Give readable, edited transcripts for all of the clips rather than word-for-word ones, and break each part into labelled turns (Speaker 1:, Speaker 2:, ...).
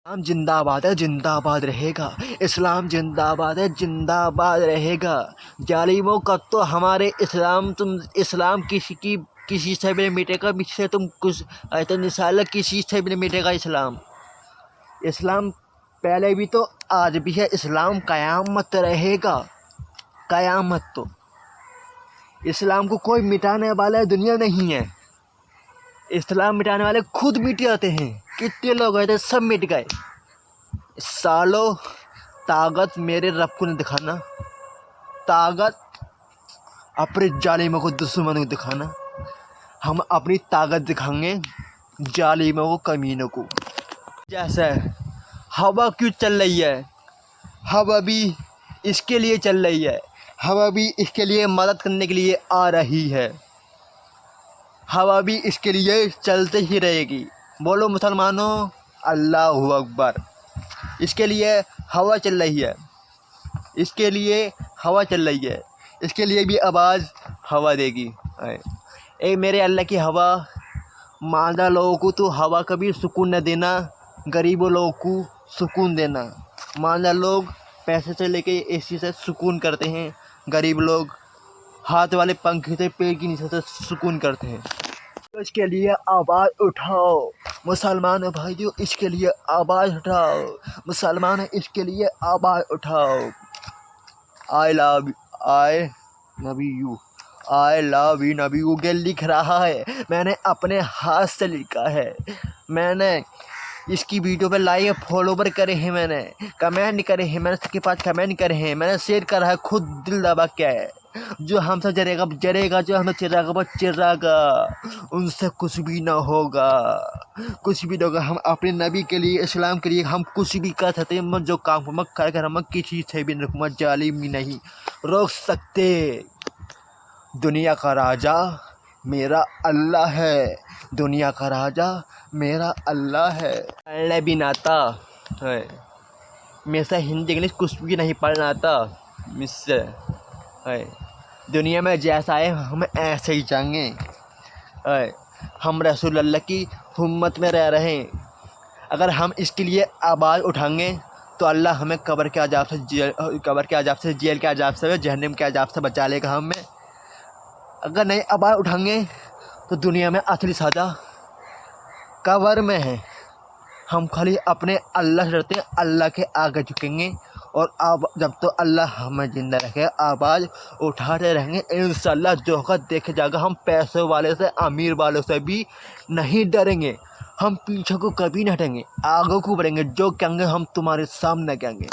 Speaker 1: इस्लाम जिंदाबाद है, जिंदाबाद रहेगा। इस्लाम जिंदाबाद है, जिंदाबाद रहेगा। जालिमों का तो हमारे तुम इस्लाम किसी से भी नहीं मिटेगा। से तुम कुछ तो निशाला किसी से भी नहीं मिटेगा। इस्लाम पहले भी तो आज भी है। इस्लाम क़यामत रहेगा, क़यामत। तो इस्लाम को कोई मिटाने वाला दुनिया नहीं है। इस्लाम मिटाने वाले खुद मिट जाते हैं। कितने लोग गए थे, सब मिट गए। सालों ताकत मेरे रब को नहीं दिखाना, ताकत अपने जालिमों को, दुश्मनों को दिखाना। हम अपनी ताकत दिखाएंगे जालिमों को, कमीनों को। जैसे हवा क्यों चल रही है, हवा भी इसके लिए चल रही है। हवा भी इसके लिए मदद करने के लिए आ रही है। हवा भी इसके लिए चलते ही रहेगी। बोलो मुसलमानों, अल्लाहु अकबर। इसके लिए हवा चल रही है, इसके लिए हवा चल रही है। इसके लिए भी आवाज़ हवा देगी। ए मेरे अल्लाह की हवा, मालदा लोगों को तो हवा कभी सुकून न देना, गरीबों लोगों को सुकून देना। मालदा लोग पैसे से लेके एसी से सुकून करते हैं, गरीब लोग हाथ वाले पंखे से, पेड़ के नीचे से सुकून करते हैं। तो इसके लिए आवाज़ उठाओ मुसलमान भाइयों, इसके लिए आवाज़ उठाओ मुसलमान, इसके लिए आवाज़ उठाओ। आई लव यू नबी यू के लिख रहा है, मैंने अपने हाथ से लिखा है। मैंने इसकी वीडियो पे लाइक फॉलोवर करे हैं, मैंने कमेंट करे हैं, मैंने इसके पास कमेंट करे हैं, मैंने शेयर करा है, खुद दिल दबा के है। जो हमसे जरेगा जरेगा, जो हमें चिरागा वो चिरागा, उनसे कुछ भी ना होगा, कुछ भी ना होगा। हम अपने नबी के लिए, इस्लाम के लिए हम कुछ भी कर सकते हैं। जो काम हम कर हम किसी से भी जालिम नहीं रोक सकते। दुनिया का राजा मेरा अल्लाह है, दुनिया का राजा मेरा अल्लाह है। पढ़ने भी नाता है, मेरे से हिंदी इंग्लिश कुछ भी नहीं पढ़ना आता मुझसे है। दुनिया में जैसा है हम ऐसे ही जाएंगे। हम रसूल अल्लाह की उम्मत में रह रहे हैं। अगर हम इसके लिए आवाज़ उठाएंगे तो अल्लाह हमें कब्र के अज़ाब से, जेल के अज़ाब से, जहन्नम के अज़ाब से बचा लेगा हमें। अगर नहीं आवाज़ उठाएंगे तो दुनिया में असली सज़ा कब्र में है। हम खाली अपने अल्लाह से डरते हैं, अल्लाह के आगे झुकेंगे। और अब जब तो अल्लाह हमें ज़िंदा रखे, आवाज़ उठाते रहेंगे। इंशाअल्लाह जो होगा देखे जाएगा। हम पैसे वाले से, अमीर वालों से भी नहीं डरेंगे। हम पीछे को कभी नहीं हटेंगे, आगे को बढ़ेंगे। जो कहेंगे हम तुम्हारे सामने कहेंगे।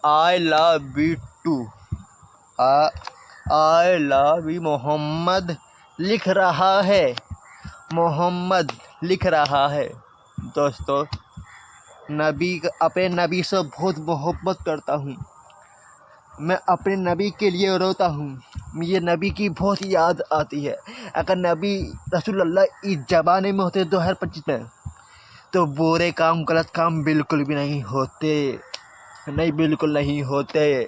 Speaker 1: I love you too, I love you Mohammad लिख रहा है, मोहम्मद लिख रहा है। दोस्तों, अपने नबी से बहुत मोहब्बत करता हूँ। मैं अपने नबी के लिए रोता हूँ, मुझे नबी की बहुत याद आती है। अगर नबी रसूलुल्लाह इस ज़माने में होते 2025 में, तो बुरे काम, गलत काम बिल्कुल भी नहीं होते, नहीं बिल्कुल नहीं होते।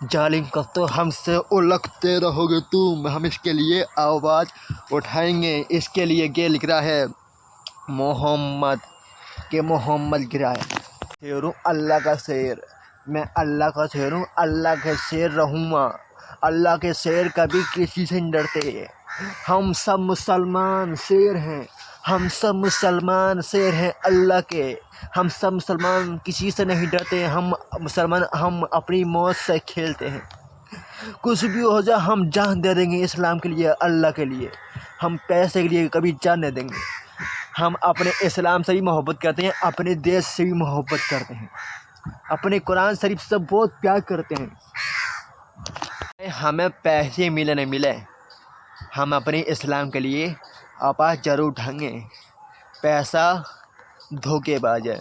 Speaker 1: जालिम का तो हमसे उलझते रहोगे तुम। हम इसके लिए आवाज़ उठाएंगे। इसके लिए ये लिख रहा है मोहम्मद के, मोहम्मद गिरा है। शेर हूँ अल्लाह का शेर, मैं अल्लाह का शेर हूँ, अल्लाह के शेर रहूँगा। अल्लाह के शेर कभी किसी से नहीं डरते। हम सब मुसलमान शेर हैं, हम सब मुसलमान शेर हैं अल्लाह के। हम सब मुसलमान किसी से नहीं डरते। हम मुसलमान, हम अपनी मौत से खेलते हैं। कुछ भी हो जाए हम जान दे देंगे इस्लाम के लिए, अल्लाह के लिए। हम पैसे के लिए कभी जान नहीं देंगे। हम अपने इस्लाम से भी मोहब्बत करते हैं, अपने देश से भी मोहब्बत करते हैं, अपने कुरान शरीफ से बहुत प्यार करते हैं। हमें पैसे मिले नहीं मिले, हम अपने इस्लाम के लिए आवाज़ जरूर उठाएंगे। पैसा धोखेबाज है,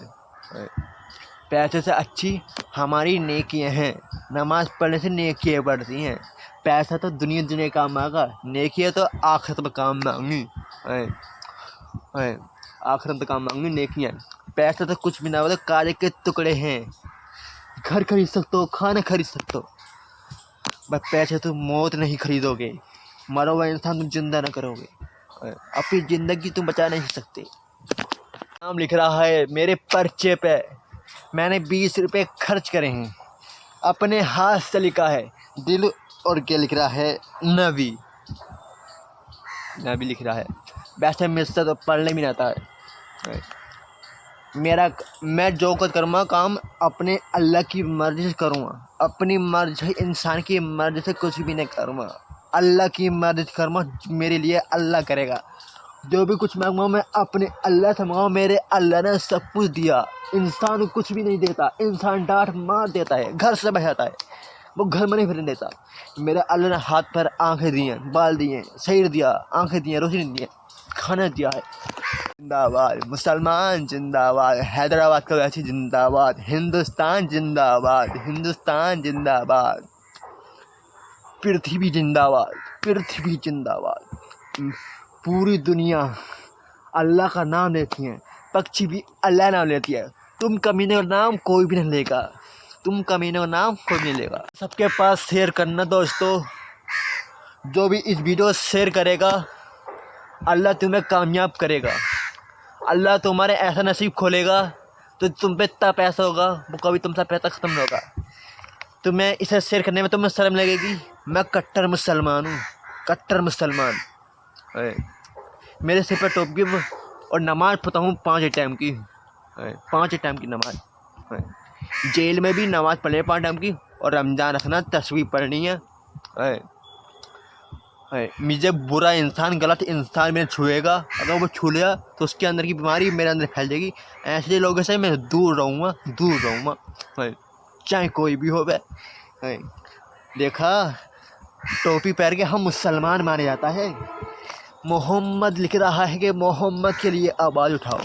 Speaker 1: पैसे से अच्छी हमारी नेकियां हैं। नमाज़ पढ़ने से नेकियां बढ़ती हैं। पैसा तो दुनिया काम आएगा, नेकियां तो आखिरत में काम मांगी, आखिरत में काम मांगी नेकियां। पैसा तो कुछ भी ना होता, काले के टुकड़े हैं। घर खरीद सकते हो, खाना खरीद सकते हो, बस पैसे तुम मौत नहीं खरीदोगे। मरा हुआ इंसान तुम जिंदा ना करोगे। अपनी ज़िंदगी तुम बचा नहीं सकते। नाम लिख रहा है मेरे पर्चे पे, मैंने 20 रुपये खर्च करे हैं, अपने हाथ से लिखा है दिल, और क्या लिख रहा है नबी लिख रहा है। वैसे मुझसे तो पढ़ने भी नहीं आता है। मैं जो कुछ करूँगा काम अपने अल्लाह की मर्ज़ी से करूँगा, अपनी मर्ज़ी, इंसान की मर्ज़ी से कुछ भी नहीं करूँगा, अल्लाह की मर्ज़ी से करूँगा, मेरे लिए अल्लाह करेगा। जो भी कुछ मांगूंगा मैं अपने अल्लाह से मांगूंगा, मेरे अल्लाह ने सब कुछ दिया। इंसान को कुछ भी नहीं देता, इंसान डांट मार देता है, घर से बजाता है, वो घर में नहीं फिरने देता। मेरे अल्लाह ने हाथ पर आंखें दी हैं, बाल दिए, शरीर दिया, आंखें दी हैं, रोशनी दी है, खाना दिया है। जिंदाबाद मुसलमान, जिंदाबाद हैदराबाद का वैसे जिंदाबाद, हिंदुस्तान जिंदाबाद, हिंदुस्तान जिंदाबाद, पृथ्वी जिंदाबाद, पृथ्वी जिंदाबाद। पूरी दुनिया अल्लाह का नाम लेती है, पक्षी भी अल्लाह नाम लेती है। तुम कमीने का नाम कोई भी नहीं लेगा, तुम कमीने का नाम कोई नहीं लेगा। सबके पास शेयर करना दोस्तों, जो भी इस वीडियो शेयर करेगा अल्लाह तुम्हें कामयाब करेगा, अल्लाह तुम्हारे ऐसा नसीब खोलेगा तो तुम पे इतना पैसा होगा वो कभी तुमसे पैसा ख़त्म नहीं होगा। तुम्हें इसे शेयर करने में तुम्हें शर्म लगेगी। मैं कट्टर मुसलमान हूँ, कट्टर मुसलमान। मेरे सिर पर टोपी और नमाज़ पढ़ता हूँ 5 टाइम की, 5 टाइम की नमाज़। जेल में भी नमाज़ पढ़नी है 5 टाइम की, और रमज़ान रखना, तस्वीर पढ़नी है। मुझे बुरा इंसान, गलत इंसान में छुएगा, अगर वो छू लिया तो उसके अंदर की बीमारी मेरे अंदर फैल जाएगी। ऐसे लोगों से मैं दूर रहूँगा, चाहे कोई भी हो। देखा, टोपी पहन के हम मुसलमान माने जाता है। मोहम्मद लिख रहा है कि मोहम्मद के लिए आवाज़ उठाओ।